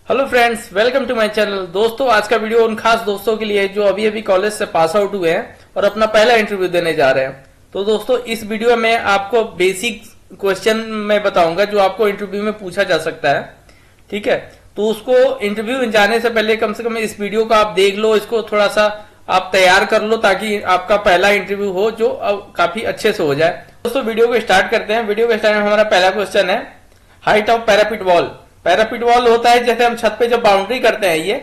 Hello friends, welcome to my channel. दोस्तों, आज का वीडियो उन खास दोस्तों के लिए जो अभी अभी कॉलेज से पास आउट हुए हैं और अपना पहला इंटरव्यू देने जा रहे हैं। तो दोस्तों, इस वीडियो में आपको बेसिक क्वेश्चन मैं बताऊंगा जो आपको इंटरव्यू में पूछा जा सकता है। ठीक है, तो उसको इंटरव्यू में जाने से पहले कम से कम इस वीडियो को आप देख लो, इसको थोड़ा सा आप तैयार कर लो ताकि आपका पहला इंटरव्यू हो जो काफी अच्छे से हो जाए। दोस्तों, वीडियो को स्टार्ट करते हैं। वीडियो के स्टार्ट में हमारा पहला क्वेश्चन है, height of parapet wall. Parapet wall होता है जैसे हम छत पे जब बाउंड्री करते हैं ये,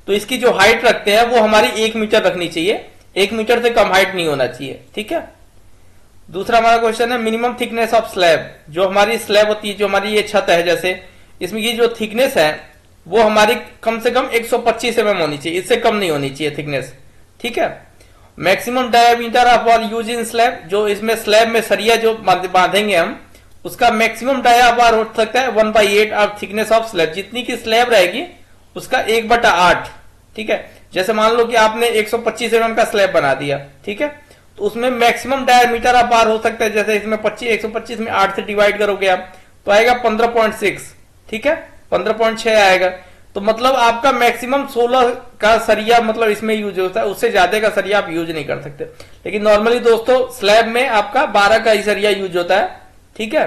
तो इसकी जो हाइट रखते हैं वो हमारी 1 मीटर रखनी चाहिए। 1 मीटर से कम हाइट नहीं होना चाहिए। ठीक है। दूसरा हमारा क्वेश्चन है, मिनिमम थिकनेस ऑफ स्लैब। जो हमारी स्लैब होती है, जो हमारी ये छत है, जैसे इसमें की जो थिकनेस है वो हमारी कम से कम 125 mm होनी चाहिए, इससे कम नहीं होनी चाहिए थिकनेस। ठीक है। Maximum diameter of wall use in slab. जो इसमें स्लैब में सरिया जो बांधेंगे हम, उसका मैक्सिमम डाया बार हो सकता है 1/8 ऑफ थिकनेस ऑफ स्लैब। जितनी की स्लैब रहेगी उसका 1/8। ठीक है। जैसे मान लो कि आपने 125 mm का स्लैब बना दिया, ठीक है, तो उसमें मैक्सिमम डायमीटर ऑफ बार हो सकता है, जैसे इसमें 125 में 8 से डिवाइड करोगे आप तो आएगा 15.6। ठीक है, 15.6 आएगा। तो मतलब आपका मैक्सिमम 16 का सरिया मतलब इसमें यूज होता है, उससे ज्यादा का सरिया आप यूज नहीं कर सकते। लेकिन नॉर्मली दोस्तों स्लैब में आपका 12 का ही सरिया यूज होता है। ठीक है,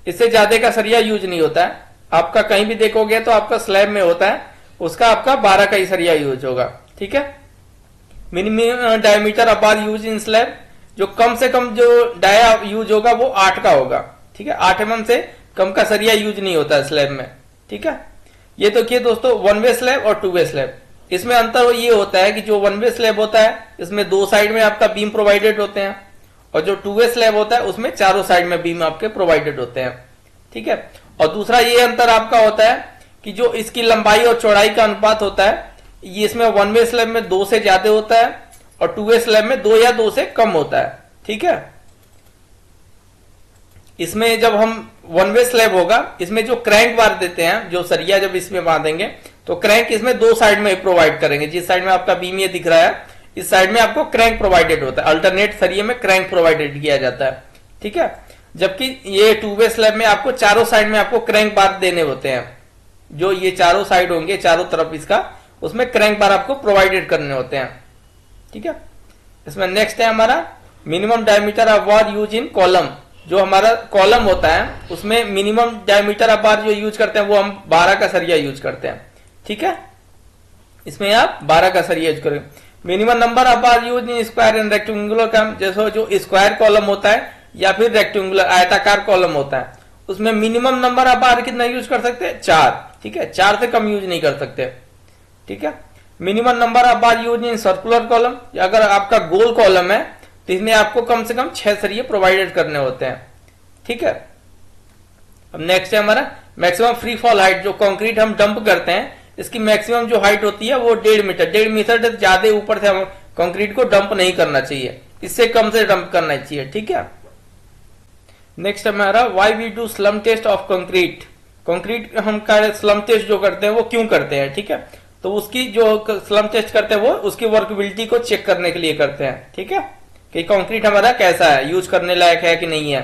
इससे ज्यादा का सरिया यूज नहीं होता है। आपका कहीं भी देखोगे तो आपका स्लैब में होता है, उसका आपका 12 का ही सरिया यूज होगा। ठीक है। Minimum diameter of bar use in slab. जो कम से कम जो डाया यूज होगा वो 8 का होगा। ठीक है, 8 mm से कम का सरिया यूज नहीं होता है स्लैब में। ठीक है। ये तो किए दोस्तों 1 वे स्लैब और 2 वे स्लैब। इसमें अंतर ये होता है कि जो 1 वे स्लैब होता है इसमें 2 साइड में आपका बीम प्रोवाइडेड होते हैं, और जो 2 वे स्लैब होता है उसमें चारों साइड में बीम आपके प्रोवाइडेड होते हैं। ठीक है। और दूसरा ये अंतर आपका होता है कि जो इसकी लंबाई और चौड़ाई का अनुपात होता है, ये इसमें 1 वे स्लैब में 2 से ज्यादा होता है और 2 वे स्लैब में 2 या 2 से कम होता है। ठीक है। इसमें जब हम 1 वे स्लैब होगा, इसमें जो क्रैंक बार देते हैं, जो सरिया जब इसमें बांधेंगे तो क्रैंक इसमें 2 साइड में प्रोवाइड करेंगे। जिस साइड में आपका बीम ये दिख रहा है, इस साइड में आपको क्रैंक प्रोवाइडेड होता है। अल्टरनेट सरिये में क्रैंक प्रोवाइडेड किया जाता है। ठीक है। जबकि ये 2 वे स्लैब में आपको चारों साइड में आपको क्रैंक बार देने होते हैं। जो ये चारों साइड होंगे, चारों तरफ इसका, उसमें क्रैंक बार आपको प्रोवाइडेड करने होते हैं। ठीक है। इसमें नेक्स्ट है हमारा, minimum diameter of bar use in column. जो हमारा कॉलम होता है उसमें मिनिमम डायमीटर ऑफ बार जो यूज करते हैं वो हम 12 का सरिया यूज करते हैं। ठीक है, इसमें आप 12 का सरिया यूज करेंगे। Minimum number of bar use in square and rectangular column. जैसे जो स्क्वायर कॉलम होता है या फिर रेक्टेंगुलर आयताकार कॉलम होता है, उसमें मिनिमम नंबर ऑफ बार कितना यूज कर सकते हैं? 4। ठीक है, 4 से कम यूज नहीं कर सकते। ठीक है। Minimum number of bar use in circular column. अगर आपका गोल कॉलम है तो इसमें आपको कम से कम 6 सरिये प्रोवाइडेड करने होते हैं। ठीक है। अब नेक्स्ट है हमारा मैक्सिमम फ्री फॉल हाइट। जो कंक्रीट हम डंप करते हैं, इसकी मैक्सिमम जो हाइट होती है वो 1.5 मीटर। 1.5 मीटर से ज्यादा ऊपर से हम कंक्रीट को डंप नहीं करना चाहिए, इससे कम से डंप करना चाहिए। ठीक है। नेक्स्ट हमारा, why we do slump test of concrete. Concrete हम का स्लम टेस्ट जो करते हैं वो क्यों करते हैं? ठीक है, तो उसकी जो स्लम टेस्ट करते हैं वो उसकी वर्कबिलिटी को चेक करने के लिए करते हैं। ठीक है, कि कंक्रीट हमारा कैसा है, यूज करने लायक है कि नहीं है।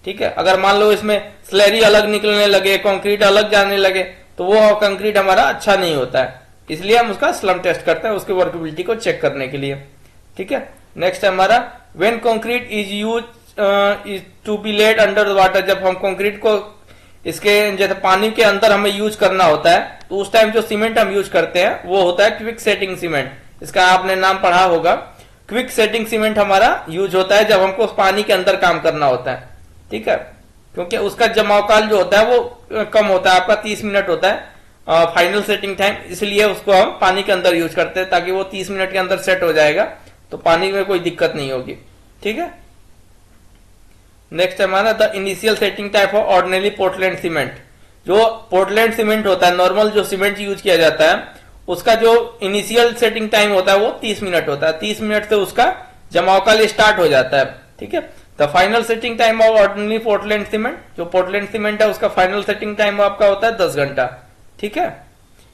ठीक है। अगर मान लो इसमें स्लैरी अलग निकलने लगे, कंक्रीट अलग जाने लगे, तो वो कंक्रीट हमारा अच्छा नहीं होता है। इसलिए हम उसका स्लम टेस्ट करते हैं, उसकी वर्कबिलिटी को चेक करने के लिए। ठीक है। नेक्स्ट है हमारा, when concrete is use is to be laid under water. जब हम कंक्रीट को इसके जैसे पानी के अंदर हमें यूज करना होता है, तो उस टाइम जो सीमेंट हम यूज करते हैं वो होता है क्विक सेटिंग सीमेंट। इसका आपने नाम पढ़ा होगा। क्विक सेटिंग सीमेंट हमारा यूज होता है जब हमको पानी के अंदर काम करना होता है। ठीक है, क्योंकि उसका जमाव काल जो होता है वो कम होता है, आपका 30 मिनट होता है फाइनल सेटिंग टाइम। इसलिए उसको हम पानी के अंदर यूज करते हैं ताकि वो 30 मिनट के अंदर सेट हो जाएगा, तो पानी में कोई दिक्कत नहीं होगी। ठीक है। नेक्स्ट हमारा, the initial setting type of ordinary Portland cement. जो पोर्टलैंड सीमेंट होता है, नॉर्मल जो सीमेंट यूज किया जाता है, उसका जो इनिशियल सेटिंग टाइम होता है वो 30 मिनट होता है। 30 मिनट से उसका जमाव काल स्टार्ट हो जाता है। ठीक है। The final setting time of ordinary Portland cement, जो पोर्टलैंड सीमेंट है उसका फाइनल सेटिंग टाइम आपका होता है 10 घंटा। ठीक है,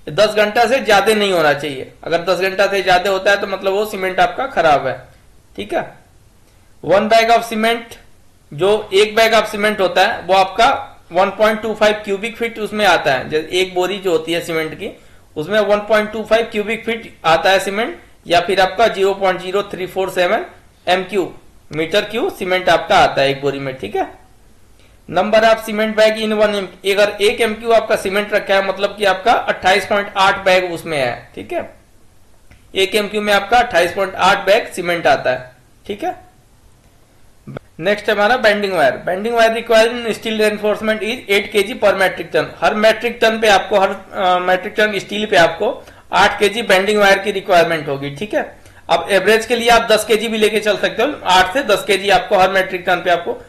10 घंटा से ज्यादा नहीं होना चाहिए। अगर 10 घंटा से ज्यादा होता है तो मतलब वो सीमेंट आपका खराब है। ठीक है। 1 बैग ऑफ सीमेंट, जो 1 बैग ऑफ सीमेंट होता है वो आपका 1.25 क्यूबिक फीट उसमें आता है। जैसे एक बोरी जो होती है सीमेंट की, उसमें 1.25 क्यूबिक फीट आता है सीमेंट, या फिर आपका 0.0347 MQ मीटर क्यू सीमेंट आपका आता है एक बोरी में। ठीक है। Number of cement bag in 1 MQ, अगर 1 MQ आपका सीमेंट रखा है मतलब कि आपका 28.8 बैग उसमें है। ठीक है। 1 MQ में आपका 28.8 बैग सीमेंट आता है। ठीक है। नेक्स्ट हमारा bending wire. Bending wire required in steel reinforcement is 8 kg पर मेट्रिक टन। हर मेट्रिक टन पे आपको, हर मेट्रिक टन स्टील पे आपको 8 kg बेंडिंग वायर की रिक्वायरमेंट होगी। ठीक है। अब एवरेज के लिए आप 10 kg भी लेके चल सकते हो। 8 से 10 kg आपको हर मेट्रिक टन पे आपको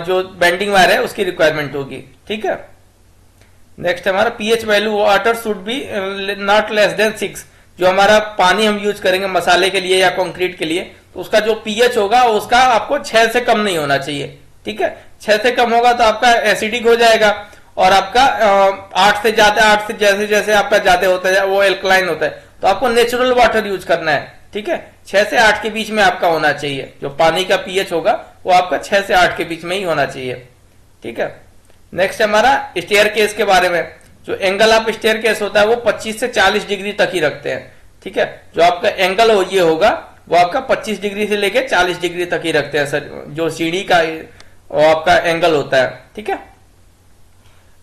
जो बेंडिंग वायर है उसकी रिक्वायरमेंट होगी। ठीक है। नेक्स्ट हमारा pH value water should be not less than 6। जो हमारा पानी हम यूज करेंगे मसाले के लिए या कंक्रीट के लिए, तो उसका जो पीएच होगा उसका आपको 6 से कम नहीं होना चाहिए। ठीक है। 6 से कम होगा तो आपका एसिडिक हो जाएगा, और आपका 8 से जैसे जैसे आपका ज्यादा होता है वो एल्कलाइन होता है, तो आपको नेचुरल वाटर यूज करना है। ठीक है। 6 से 8 के बीच में आपका होना चाहिए। जो पानी का पीएच होगा वो आपका 6 से 8 के बीच में ही होना चाहिए। ठीक है। नेक्स्ट हमारा स्टेयर केस के बारे में। जो एंगल ऑफ स्टेयर केस होता है वो 25 से 40 डिग्री तक ही रखते हैं। ठीक है। जो आपका एंगल हो ये होगा वो आपका 25 डिग्री से लेके 40 डिग्री तक ही रखते हैं सर, जो सीढ़ी का वो आपका एंगल होता है। ठीक है।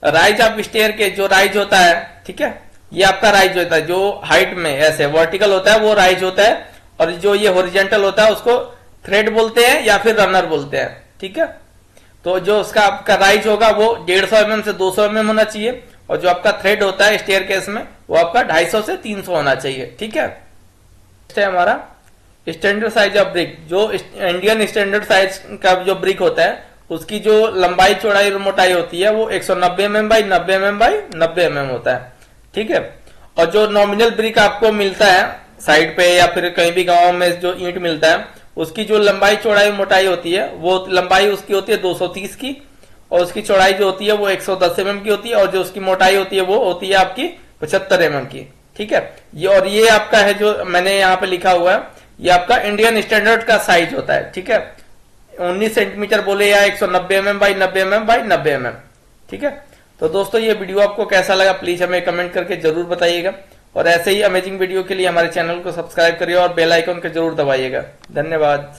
राइज ऑफ स्टेयर के जो राइज होता है, ठीक है, ये आपका राइज होता है। जो हाइट में ऐसे वर्टिकल होता है वो राइज होता है, और जो ये हॉरिजॉन्टल होता है उसको थ्रेड बोलते हैं या फिर रनर बोलते हैं। ठीक है। तो जो उसका आपका राइज होगा वो 150 mm से 200 mm होना चाहिए, और जो आपका थ्रेड होता है स्टेयर केस में वो आपका 250 से 300 होना चाहिए। ठीक है। हमारा स्टैंडर्ड साइज ऑफ ब्रिक। जो इंडियन स्टैंडर्ड साइज का जो ब्रिक होता है उसकी जो लंबाई चौड़ाई और मोटाई होती है वो 190 mm by 90 mm by 90 mm होता है। ठीक है। और जो नॉमिनल ब्रिक आपको मिलता है साइड पे या फिर कहीं भी गांव में जो ईंट मिलता है, उसकी जो लंबाई चौड़ाई मोटाई होती है वो लंबाई उसकी होती है 230 की, और उसकी चौड़ाई जो होती है वो 110 mm की होती है, और जो उसकी मोटाई होती है वो होती है आपकी 75 mm की। ठीक है। ये और ये आपका है जो मैंने यहाँ पे लिखा हुआ है, ये आपका इंडियन स्टैंडर्ड का साइज होता है। ठीक है। 19 सेंटीमीटर बोले या 190 mm by 90 mm by 90 mm। ठीक है। तो दोस्तों ये वीडियो आपको कैसा लगा प्लीज हमें कमेंट करके जरूर बताइएगा, और ऐसे ही अमेजिंग वीडियो के लिए हमारे चैनल को सब्सक्राइब करिए और बेल आइकन को जरूर दबाइएगा। धन्यवाद।